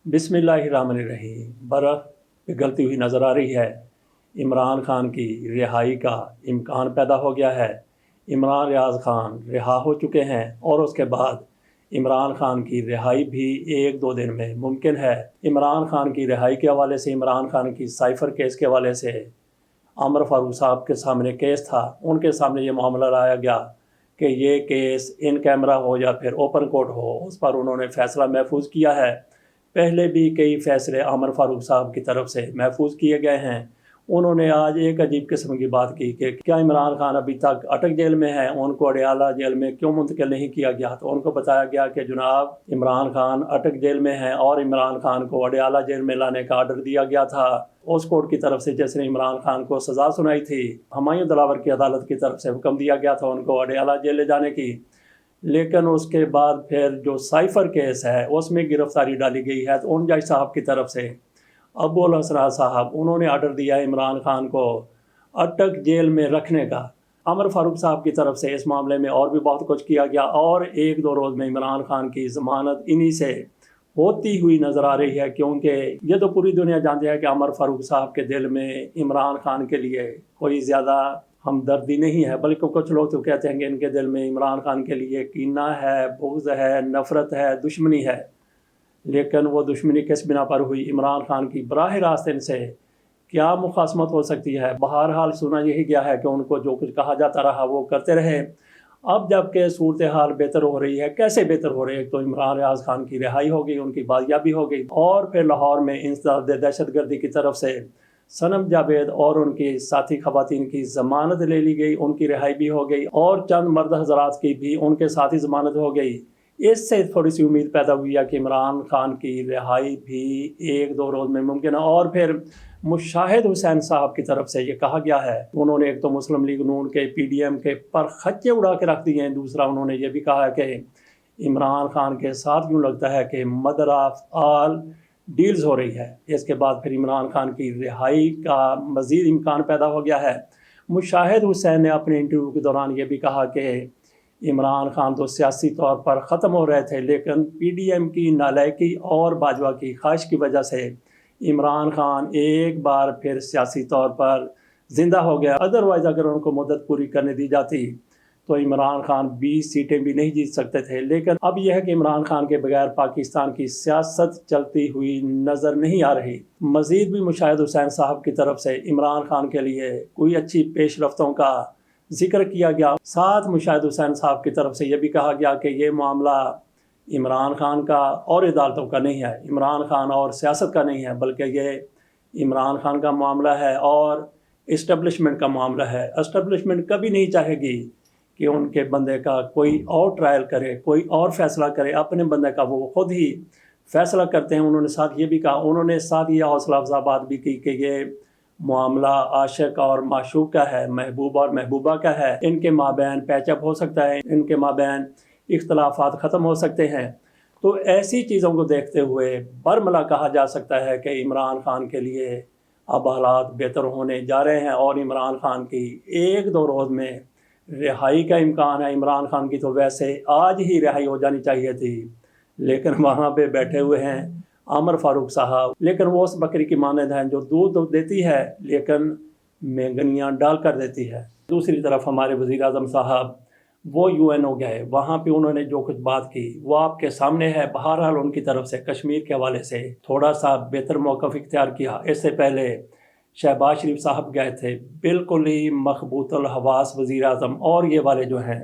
بسم اللہ الرحمن الرحیم۔ برف پگھلتی ہوئی نظر آ رہی ہے۔ عمران خان کی رہائی کا امکان پیدا ہو گیا ہے۔ عمران ریاض خان رہا ہو چکے ہیں اور اس کے بعد عمران خان کی رہائی بھی 1-2 دن میں ممکن ہے۔ عمران خان کی رہائی کے حوالے سے، عمران خان کی سائفر کیس کے حوالے سے عمر فاروق صاحب کے سامنے کیس تھا، ان کے سامنے یہ معاملہ لایا گیا کہ یہ کیس ان کیمرہ ہو یا پھر اوپن کورٹ ہو، اس پر انہوں نے فیصلہ محفوظ کیا ہے۔ پہلے بھی کئی فیصلے عمر فاروق صاحب کی طرف سے محفوظ کیے گئے ہیں۔ انہوں نے آج ایک عجیب قسم کی بات کی کہ کیا عمران خان ابھی تک اٹک جیل میں ہیں، ان کو اڈیالہ جیل میں کیوں منتقل نہیں کیا گیا؟ تو ان کو بتایا گیا کہ جناب عمران خان اٹک جیل میں ہیں اور عمران خان کو اڈیالہ جیل میں لانے کا آرڈر دیا گیا تھا اس کورٹ کی طرف سے جس نے عمران خان کو سزا سنائی تھی۔ ہمایوں دلاور کی عدالت کی طرف سے حکم دیا گیا تھا ان کو اڈیالہ جیل لے جانے کی، لیکن اس کے بعد پھر جو سائفر کیس ہے اس میں گرفتاری ڈالی گئی ہے تو ان جج صاحب کی طرف سے ابو الاسرار صاحب انہوں نے آرڈر دیا ہے عمران خان کو اٹک جیل میں رکھنے کا۔ عمر فاروق صاحب کی طرف سے اس معاملے میں اور بھی بہت کچھ کیا گیا اور 1-2 روز میں عمران خان کی ضمانت انہی سے ہوتی ہوئی نظر آ رہی ہے، کیونکہ یہ تو پوری دنیا جانتی ہے کہ عمر فاروق صاحب کے دل میں عمران خان کے لیے کوئی زیادہ ہمدردی نہیں ہے، بلکہ کچھ لوگ تو کہتے ہیں کہ ان کے دل میں عمران خان کے لیے کینہ ہے، بغض ہے، نفرت ہے، دشمنی ہے۔ لیکن وہ دشمنی کس بنا پر ہوئی؟ عمران خان کی براہ راست ان سے کیا مخاصمت ہو سکتی ہے؟ بہرحال سنا یہی گیا ہے کہ ان کو جو کچھ کہا جاتا رہا وہ کرتے رہے۔ اب جب کہ صورتحال بہتر ہو رہی ہے، کیسے بہتر ہو رہی ہے؟ ایک تو عمران ریاض خان کی رہائی ہو گئی، ان کی بازیابی ہو گئی، اور پھر لاہور میں انسداد دہشت گردی کی طرف سے صنم جاوید اور ان کی ساتھی خواتین کی ضمانت لے لی گئی، ان کی رہائی بھی ہو گئی، اور چند مرد حضرات کی بھی ان کے ساتھی ضمانت ہو گئی۔ اس سے تھوڑی سی امید پیدا ہوئی ہے کہ عمران خان کی رہائی بھی 1-2 روز میں ممکن ہے۔ اور پھر مشاہد حسین صاحب کی طرف سے یہ کہا گیا ہے، انہوں نے ایک تو مسلم لیگ نون کے PDM کے پر خچے اڑا کے رکھ دیے ہیں، دوسرا انہوں نے یہ بھی کہا ہے کہ عمران خان کے ساتھ یوں لگتا ہے کہ مدر آف آل ڈیلز ہو رہی ہے۔ اس کے بعد پھر عمران خان کی رہائی کا مزید امکان پیدا ہو گیا ہے۔ مشاہد حسین نے اپنے انٹرویو کے دوران یہ بھی کہا کہ عمران خان تو سیاسی طور پر ختم ہو رہے تھے، لیکن PDM کی نالائکی اور باجوہ کی خواہش کی وجہ سے عمران خان ایک بار پھر سیاسی طور پر زندہ ہو گیا۔ ادروائز اگر ان کو مدت پوری کرنے دی جاتی تو عمران خان 20 سیٹیں بھی نہیں جیت سکتے تھے۔ لیکن اب یہ ہے کہ عمران خان کے بغیر پاکستان کی سیاست چلتی ہوئی نظر نہیں آ رہی۔ مزید بھی مشاہد حسین صاحب کی طرف سے عمران خان کے لیے کوئی اچھی پیش رفتوں کا ذکر کیا گیا۔ ساتھ مشاہد حسین صاحب کی طرف سے یہ بھی کہا گیا کہ یہ معاملہ عمران خان کا اور عدالتوں کا نہیں ہے، عمران خان اور سیاست کا نہیں ہے، بلکہ یہ عمران خان کا معاملہ ہے اور اسٹیبلشمنٹ کا معاملہ ہے۔ اسٹیبلشمنٹ کبھی نہیں چاہے گی کہ ان کے بندے کا کوئی اور ٹرائل کرے، کوئی اور فیصلہ کرے، اپنے بندے کا وہ خود ہی فیصلہ کرتے ہیں۔ انہوں نے ساتھ یہ بھی کہا، انہوں نے ساتھ یہ حوصلہ افزا بات بھی کی کہ یہ معاملہ عاشق اور معشوق کا ہے، محبوب اور محبوبہ کا ہے، ان کے مابین پیچ اپ ہو سکتا ہے، ان کے مابین اختلافات ختم ہو سکتے ہیں۔ تو ایسی چیزوں کو دیکھتے ہوئے برملا کہا جا سکتا ہے کہ عمران خان کے لیے اب حالات بہتر ہونے جا رہے ہیں اور عمران خان کی 1-2 روز میں رہائی کا امکان ہے۔ عمران خان کی تو ویسے آج ہی رہائی ہو جانی چاہیے تھی، لیکن وہاں پہ بیٹھے ہوئے ہیں عمر فاروق صاحب، لیکن وہ اس بکری کی مانند ہیں جو دودھ دیتی ہے لیکن مینگنیاں ڈال کر دیتی ہے۔ دوسری طرف ہمارے وزیر اعظم صاحب وہ UN گئے، وہاں پہ انہوں نے جو کچھ بات کی وہ آپ کے سامنے ہے۔ بہرحال ان کی طرف سے کشمیر کے حوالے سے تھوڑا سا بہتر موقف اختیار کیا۔ اس سے پہلے شہباز شریف صاحب گئے تھے، بالکل ہی مخبوط الحواس وزیر اعظم، اور یہ والے جو ہیں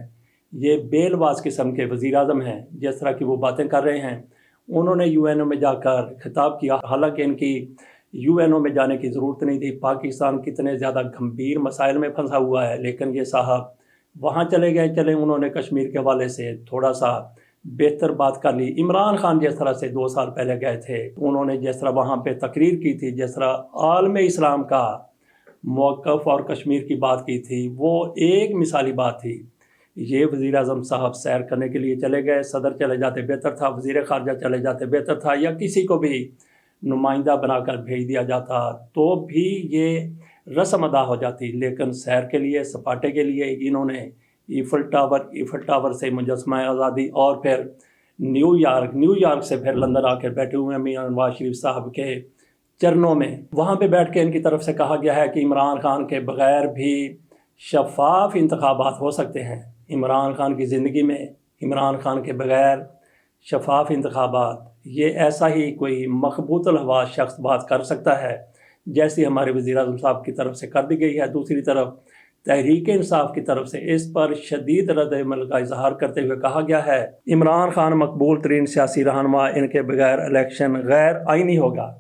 یہ بے لباس قسم کے وزیر اعظم ہیں، جس طرح کی وہ باتیں کر رہے ہیں۔ انہوں نے UN میں جا کر خطاب کیا، حالانکہ ان کی UN میں جانے کی ضرورت نہیں تھی، پاکستان کتنے زیادہ گھمبیر مسائل میں پھنسا ہوا ہے، لیکن یہ صاحب وہاں چلے گئے۔ انہوں نے کشمیر کے حوالے سے تھوڑا سا بہتر بات کر لی۔ عمران خان جس طرح سے 2 سال پہلے گئے تھے، انہوں نے جس طرح وہاں پہ تقریر کی تھی، جس طرح عالم اسلام کا موقف اور کشمیر کی بات کی تھی، وہ ایک مثالی بات تھی۔ یہ وزیر اعظم صاحب سیر کرنے کے لیے چلے گئے، صدر چلے جاتے بہتر تھا، وزیر خارجہ چلے جاتے بہتر تھا، یا کسی کو بھی نمائندہ بنا کر بھیج دیا جاتا تو بھی یہ رسم ادا ہو جاتی۔ لیکن سیر کے لیے، سپاٹے کے لیے انہوں نے ایفل ٹاور سے مجسمہ آزادی اور پھر न्यू यॉर्क से फिर लंदन आकर बैठे हुए हैं मियां नवाज शरीफ साहब के चरणों में। वहाँ पे बैठ के इनकी तरफ से कहा गया है कि इमरान खान के बग़ैर भी शफाफ इंतखाबात हो सकते हैं। इमरान खान की ज़िंदगी में इमरान खान के बग़ैर शफाफ इंतखाबात, ये ऐसा ही कोई मखबूतुल हवा शख्स बात कर सकता है जैसी हमारे वज़ीर-ए-आज़म साहब की तरफ से कर दी गई है। दूसरी तरफ तहरीक इंसाफ की तरफ से इस पर शदीद रद्द-ए-अमल का इजहार करते हुए कहा गया है, इमरान खान मकबूल तरीन सियासी रहनुमा, इनके बगैर इलेक्शन गैर आइनी होगा।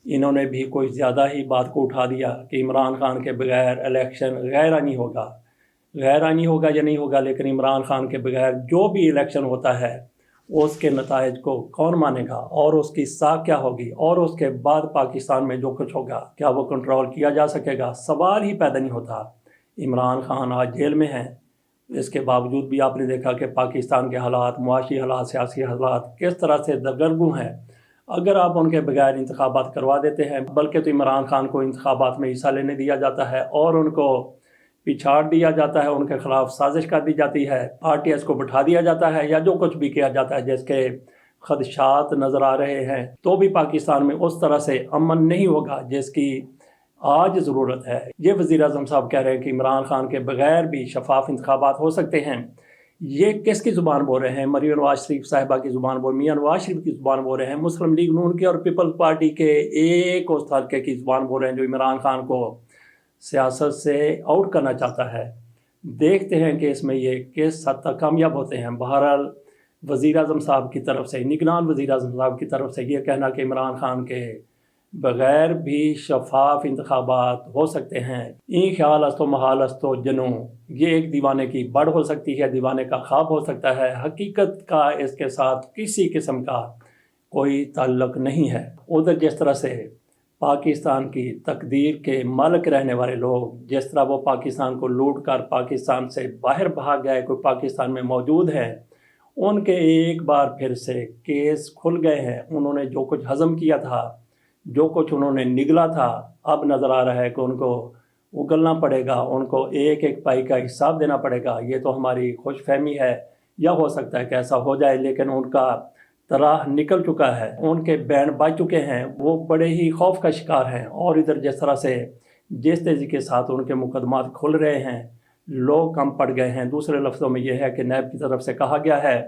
इन्होंने भी कोई ज़्यादा ही बात को उठा दिया कि इमरान खान के बगैर इलेक्शन गैर आइनी होगा। गैर आइनी होगा या नहीं होगा, लेकिन इमरान खान के बगैर जो भी इलेक्शन होता है उसके नताइज को कौन मानेगा और उसकी साख क्या होगी, और उसके बाद पाकिस्तान में जो कुछ होगा क्या वो कंट्रोल किया जा सकेगा, सवाल ही पैदा नहीं होता। इमरान खान आज जेल में हैं, इसके बावजूद भी आपने देखा कि पाकिस्तान के हालात, मुआशी हालात, सियासी हालात किस तरह से दरगर्गू हैं। अगर आप उनके बगैर इंतखाबात करवा देते हैं, बल्कि तो इमरान खान को इंतखाबात में हिस्सा लेने दिया जाता है और उनको पिछाड़ दिया जाता है, उनके खिलाफ साजिश कर दी जाती है, RTS को बिठा दिया जाता है, या जो कुछ भी किया जाता है जिसके खदशात नज़र आ रहे हैं, तो भी पाकिस्तान में उस तरह से अमन नहीं होगा जिसकी आज ज़रूरत है। ये वज़ीर-ए-आज़म साहब कह रहे हैं कि इमरान खान के बगैर भी शफाफ इंतखाबात हो सकते हैं। ये किसकी ज़ुबान बोल रहे हैं? मरियम नवाज शरीफ साहिबा की ज़ुबान बोल, मियां नवाज शरीफ की ज़ुबान बोल रहे हैं, मुस्लिम लीग नून के और पीपल्स पार्टी के एक उस हल्के की ज़ुबान बोल रहे हैं जो इमरान खान को सियासत से आउट करना चाहता है। देखते हैं कि इसमें ये किस हद तक कामयाब होते हैं। बहरहाल वज़ीर-ए-आज़म साहब की तरफ से, निगरान वज़ीर-ए-आज़म साहब की तरफ से ये कहना कि इमरान खान के बग़ैर भी शफाफ इंतखाबात हो सकते हैं, ई ख्याल अस्तो महाल अस्तो जनू, ये एक दीवाने की बड़ हो सकती है, दीवाने का ख्वाब हो सकता है। हकीकत का इसके साथ किसी किस्म का कोई ताल्लुक़ नहीं है। उधर जिस तरह से पाकिस्तान की तकदीर के मालिक रहने वाले लोग, जिस तरह वो पाकिस्तान को लूट कर पाकिस्तान से बाहर भाग गए, कोई पाकिस्तान में मौजूद है, उनके एक बार फिर से केस खुल गए हैं। उन्होंने जो कुछ हज़म किया था, जो कुछ उन्होंने निगला था, अब नज़र आ रहा है कि उनको उगलना पड़ेगा, उनको एक एक पाई का हिसाब देना पड़ेगा। ये तो हमारी खुशफहमी है, या हो सकता है कि ऐसा हो जाए, लेकिन उनका तराह निकल चुका है, उनके बैंड बज चुके हैं, वो बड़े ही खौफ का शिकार हैं। और इधर जिस तरह से जिस तेज़ी के साथ उनके मुकदमात खुल रहे हैं, लोग कम पड़ गए हैं। दूसरे लफ्ज़ों में यह है कि नैब की तरफ से कहा गया है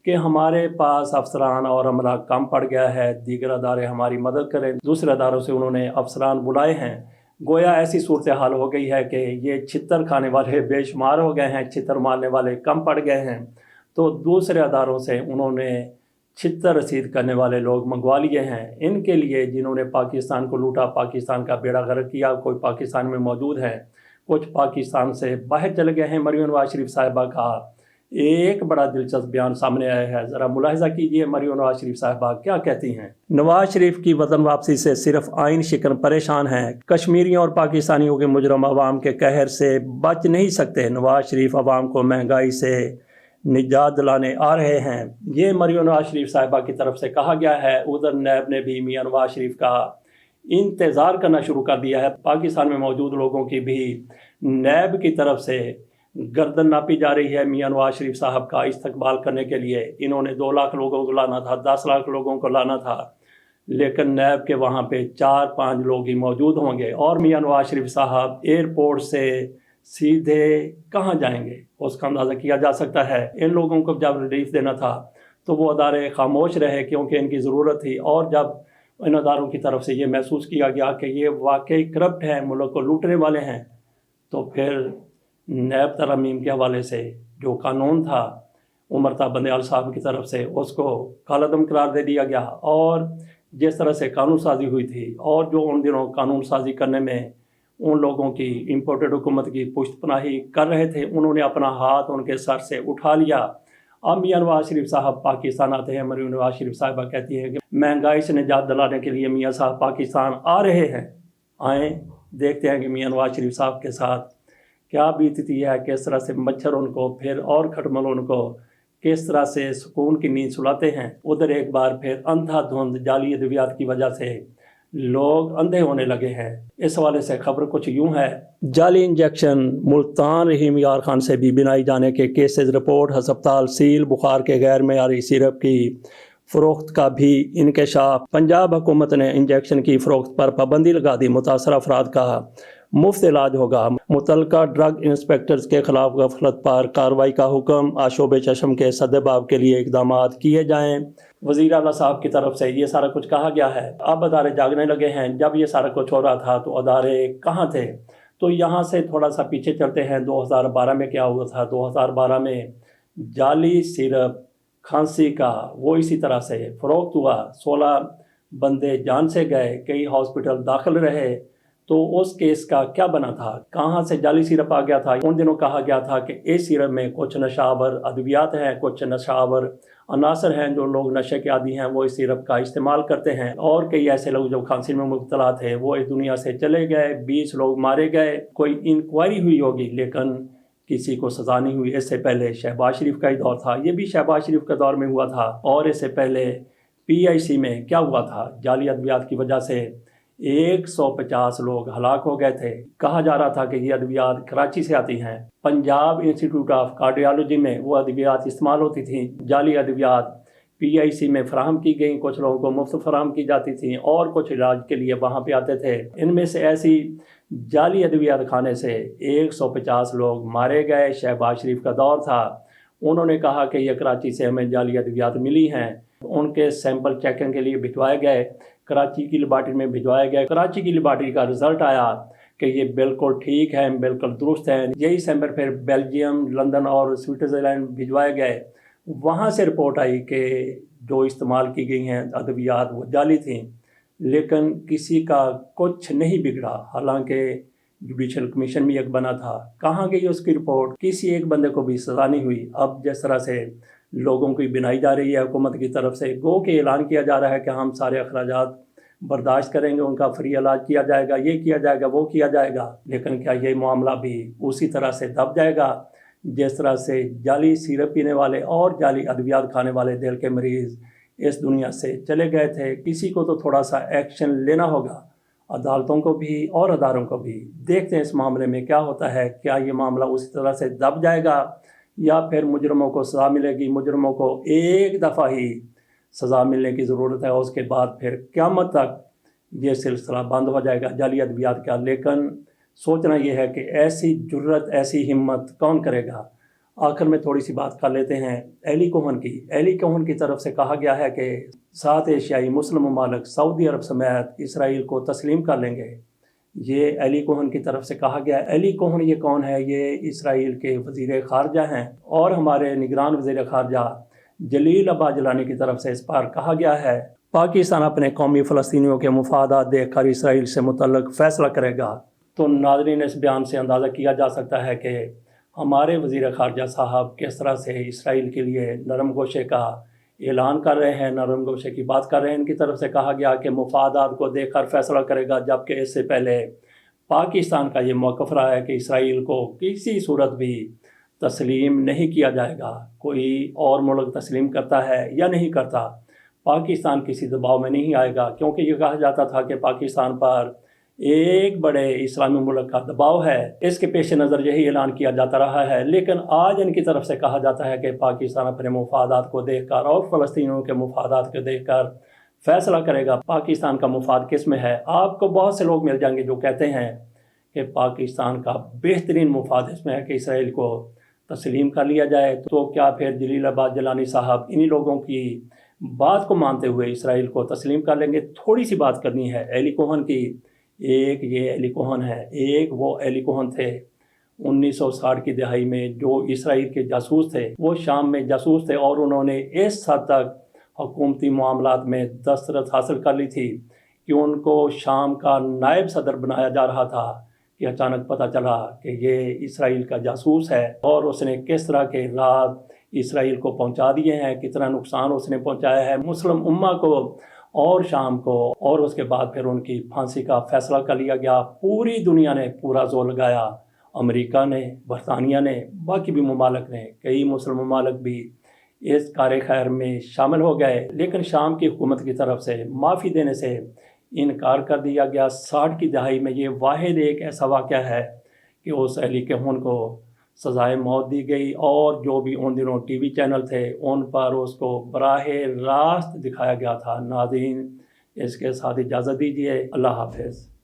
कि हमारे पास अफसरान और अमला कम पड़ गया है, दीगर अदारे हमारी मदद करें। दूसरे अदारों से उन्होंने अफसरान बुलाए हैं। गोया ऐसी सूरत हाल हो गई है कि ये छितर खाने वाले बेशुमार हो गए हैं, छितर मारने वाले कम पड़ गए हैं। तो दूसरे अदारों से उन्होंने छितर रसीद करने वाले लोग मंगवा लिए हैं। इनके लिए जिन्होंने पाकिस्तान को लूटा, पाकिस्तान का बेड़ा गर्क किया, कोई पाकिस्तान में मौजूद है, कुछ पाकिस्तान से बाहर चले गए हैं। मरियम नवाज शरीफ साहिबा का एक बड़ा दिलचस्प बयान सामने आया है, ज़रा मुलाहिजा कीजिए मरियम नवाज शरीफ साहिबा क्या कहती हैं। नवाज शरीफ की वतन वापसी से सिर्फ आइन शिकन परेशान हैं, कश्मीरियों और पाकिस्तानियों के मुजरम अवाम के कहर से बच नहीं सकते। नवाज शरीफ अवाम को महंगाई से निजात दिलाने आ रहे हैं, ये मरियम नवाज शरीफ साहिबा की तरफ से कहा गया है। उधर नैब ने भी मियां नवाज शरीफ का इंतज़ार करना शुरू कर दिया है। पाकिस्तान में मौजूद लोगों की भी नैब की तरफ से गर्दन नापी जा रही है मियां नवाज शरीफ साहब का इस्तकबाल करने के लिए। इन्होंने 2 लाख लोगों को लाना था, 10 लाख लोगों को लाना था, लेकिन नैब के वहाँ पे 4-5 लोग ही मौजूद होंगे। और मियां नवाज शरीफ साहब एयरपोर्ट से सीधे कहाँ जाएंगे उसका अंदाज़ा किया जा सकता है। इन लोगों को जब रिलीफ देना था तो वो अदारे खामोश रहे क्योंकि इनकी ज़रूरत थी, और जब इन अदारों की तरफ से ये महसूस किया गया कि ये वाकई करप्ट हैं, मुल्क को लूटने वाले हैं, तो फिर नैब तरमीम के हवाले से जो कानून था उमर ता बंदयाल साहब की तरफ से, उसको कालअदम करार दे दिया गया। और जिस तरह से कानून साजी हुई थी, और जो उन दिनों कानून साजी करने में उन लोगों की इम्पोर्टेड हुकूमत की पुश्तपनाही कर रहे थे, उन्होंने अपना हाथ उनके सर से उठा लिया। अब मियां नवाज शरीफ साहब पाकिस्तान आते हैं। मरियम नवाज शरीफ साहिबा कहती है कि महंगाई से निजात दिलाने के लिए मियां साहब पाकिस्तान आ रहे हैं। आएँ देखते हैं कि मियां नवाज शरीफ साहब के साथ क्या बीतती है, किस तरह से मच्छर उनको फिर और खटमल उनको किस तरह से सुकून की नींद सुलाते हैं। उधर एक बार फिर अंधाधुंध जाली अद्वियात की वजह से लोग अंधे होने लगे हैं। इस हवाले से खबर कुछ यूं है, जाली इंजेक्शन मुल्तान रहीम यार खान से भी बनाई जाने के केसेस रिपोर्ट, हस्पताल सील, बुखार के गैर मयारी सिरप की फ़रोख्त का भी इंकशाफ। पंजाब हुकूमत ने इंजेक्शन की फ़रोख्त पर पाबंदी लगा दी, मुतासर अफराद का मुफ्त इलाज होगा। मुतलका ड्रग इंस्पेक्टर्स के खिलाफ गफलत पर कार्रवाई का हुक्म, आशोब चशम के सद्देबाब के लिए इकदाम किए जाएँ। वज़ीर आला साहब की तरफ से ये सारा कुछ कहा गया है। अब अदारे जागने लगे हैं। जब ये सारा कुछ हो रहा था तो अदारे कहाँ थे? तो यहाँ से थोड़ा सा पीछे चलते हैं। 2012 में क्या हुआ था? 2012 में जाली सिरप खांसी का वो इसी तरह से फ़रोख्त हुआ। 16 बंदे जान से गए, कई हॉस्पिटल दाखिल रहे। तो उस केस का क्या बना था? कहाँ से जाली सिरप आ गया था? उन दिनों कहा गया था कि इस सिरप में कुछ नशावर अद्वियात हैं, कुछ नशावर अनासर हैं, जो लोग नशे के आदी हैं वो इस सिरप का इस्तेमाल करते हैं। और कई ऐसे लोग जो खांसी में मुब्तला थे वो इस दुनिया से चले गए, 20 लोग मारे गए। कोई इंक्वायरी हुई होगी लेकिन किसी को सज़ा नहीं हुई। इससे पहले शहबाज शरीफ का ही दौर था, ये भी शहबाज शरीफ के दौर में हुआ था। और इससे पहले PIC में क्या हुआ था? जाली अद्वियात की वजह से 150 लोग हलाक हो गए थे। कहा जा रहा था कि ये अद्वियात कराची से आती हैं। पंजाब इंस्टीट्यूट ऑफ कार्डियोलॉजी में वो अद्वियात इस्तेमाल होती थी। जाली अद्वियात PIC में फ़राहम की गई, कुछ लोगों को मुफ्त फ़राहम की जाती थी और कुछ इलाज के लिए वहाँ पे आते थे। इनमें से ऐसी जाली अद्वियात खाने से 150 लोग मारे गए। शहबाज शरीफ का दौर था, उन्होंने कहा कि ये कराची से हमें जाली अद्वियात मिली हैं। उनके सैंपल चेकिंग के लिए भिजवाए गए, कराची की लेबॉरेटरी में भिजवाए गए। कराची की लेबॉरेटरी का रिज़ल्ट आया कि ये बिल्कुल ठीक है, बिल्कुल दुरुस्त है। यही सैंपल फिर बेल्जियम, लंदन और स्विट्ज़रलैंड भिजवाए गए। वहाँ से रिपोर्ट आई कि जो इस्तेमाल की गई हैं अद्वियात वो जाली थी, लेकिन किसी का कुछ नहीं बिगड़ा। हालांकि जुडिशल कमीशन भी एक बना था, कहाँ गई उसकी रिपोर्ट? किसी एक बंदे को भी सज़ा नहीं हुई। अब जिस तरह से लोगों की बिनाई जा रही है हुकूमत की तरफ से, गो के ऐलान किया जा रहा है कि हम सारे अखराजात बर्दाश्त करेंगे, उनका फ्री इलाज किया जाएगा, ये किया जाएगा, वो किया जाएगा। लेकिन क्या ये मामला भी उसी तरह से दब जाएगा जिस तरह से जाली सिरप पीने वाले और जाली अद्वियात खाने वाले दिल के मरीज़ इस दुनिया से चले गए थे? किसी को तो थोड़ा सा एक्शन लेना होगा, अदालतों को भी और अदारों को भी। देखते हैं इस मामले में क्या होता है। क्या ये मामला उसी तरह से दब जाएगा या फिर मुजरमों को सज़ा मिलेगी? मुजरमों को एक दफ़ा ही सज़ा मिलने की ज़रूरत है, उसके बाद फिर क़यामत तक ये सिलसिला बंद हो जाएगा जाली अद्वियात का। लेकिन सोचना यह है कि ऐसी जुर्रत, ऐसी हिम्मत कौन करेगा? आखिर में थोड़ी सी बात कर लेते हैं अली कोहन की। अली कोहन की तरफ से कहा गया है कि 7 एशियाई मुस्लिम ममालिक सऊदी अरब समेत इसराइल को तस्लीम कर लेंगे। ये अली कोहन की तरफ से कहा गया। अली कोहन ये कौन है? ये इसराइल के वज़ीर ख़ारजा हैं और हमारे निगरान वज़ीर ख़ारजा जलील अब्बास जिलानी की तरफ से इस पर कहा गया है पाकिस्तान अपने कौमी फ़लस्तीनियों के मुफादात देखकर इसराइल से मुतल्लिक़ फ़ैसला करेगा। तो नाज़रीन, इस बयान से अंदाज़ा किया जा सकता है कि हमारे वज़ीर ख़ारजा साहब किस तरह से इसराइल के लिए नरम गोशे का ऐलान कर रहे हैं, नरम गोशे की बात कर रहे हैं। इनकी तरफ से कहा गया कि मुफादात को देखकर फ़ैसला करेगा, जबकि इससे पहले पाकिस्तान का ये मौक़िफ़ रहा है कि इसराइल को किसी सूरत भी तस्लीम नहीं किया जाएगा। कोई और मुल्क तस्लीम करता है या नहीं करता, पाकिस्तान किसी दबाव में नहीं आएगा, क्योंकि ये कहा जाता था कि पाकिस्तान पर एक बड़े इस्लामी मुल्क का दबाव है। इसके पेश नज़र यही ऐलान किया जाता रहा है। लेकिन आज इनकी तरफ से कहा जाता है कि पाकिस्तान अपने मुफादात को देखकर और फ़लस्तीनियों के मुफादात को देखकर फ़ैसला करेगा। पाकिस्तान का मुफाद किस में है? आपको बहुत से लोग मिल जाएंगे जो कहते हैं कि पाकिस्तान का बेहतरीन मुफाद इसमें है कि इसराइल को तस्लीम कर लिया जाए। तो क्या फिर जलील अब्बास जिलानी साहब इन्हीं लोगों की बात को मानते हुए इसराइल को तस्लीम कर लेंगे? थोड़ी सी बात करनी है अली कोहन की। एक ये अली कोहन है, एक वो अली कोहन थे 1960 की दहाई में जो इसराइल के जासूस थे। वो शाम में जासूस थे और उन्होंने इस हद तक हुकूमती मामलात में दस्तरस हासिल कर ली थी कि उनको शाम का नायब सदर बनाया जा रहा था कि अचानक पता चला कि ये इसराइल का जासूस है और उसने किस तरह के राज इसराइल को पहुंचा दिए हैं, कितना नुकसान उसने पहुंचाया है मुस्लिम उम्मा को और शाम को। और उसके बाद फिर उनकी फांसी का फ़ैसला कर लिया गया। पूरी दुनिया ने पूरा जोर लगाया, अमेरिका ने, बरतानिया ने, बाकी भी ममालिक ने, कई मुस्लिम ममालिक भी इस कार खैर में शामिल हो गए। लेकिन शाम की हुकूमत की तरफ से माफ़ी देने से انکار کر دیا گیا۔ 60 کی دہائی میں یہ واحد ایک ایسا واقعہ ہے کہ اس علی کہون کو سزائے موت دی گئی، اور جو بھی ان دنوں ٹی وی چینل تھے ان پر اس کو براہ راست دکھایا گیا تھا۔ ناظرین، اس کے ساتھ اجازت دیجیے، اللہ حافظ۔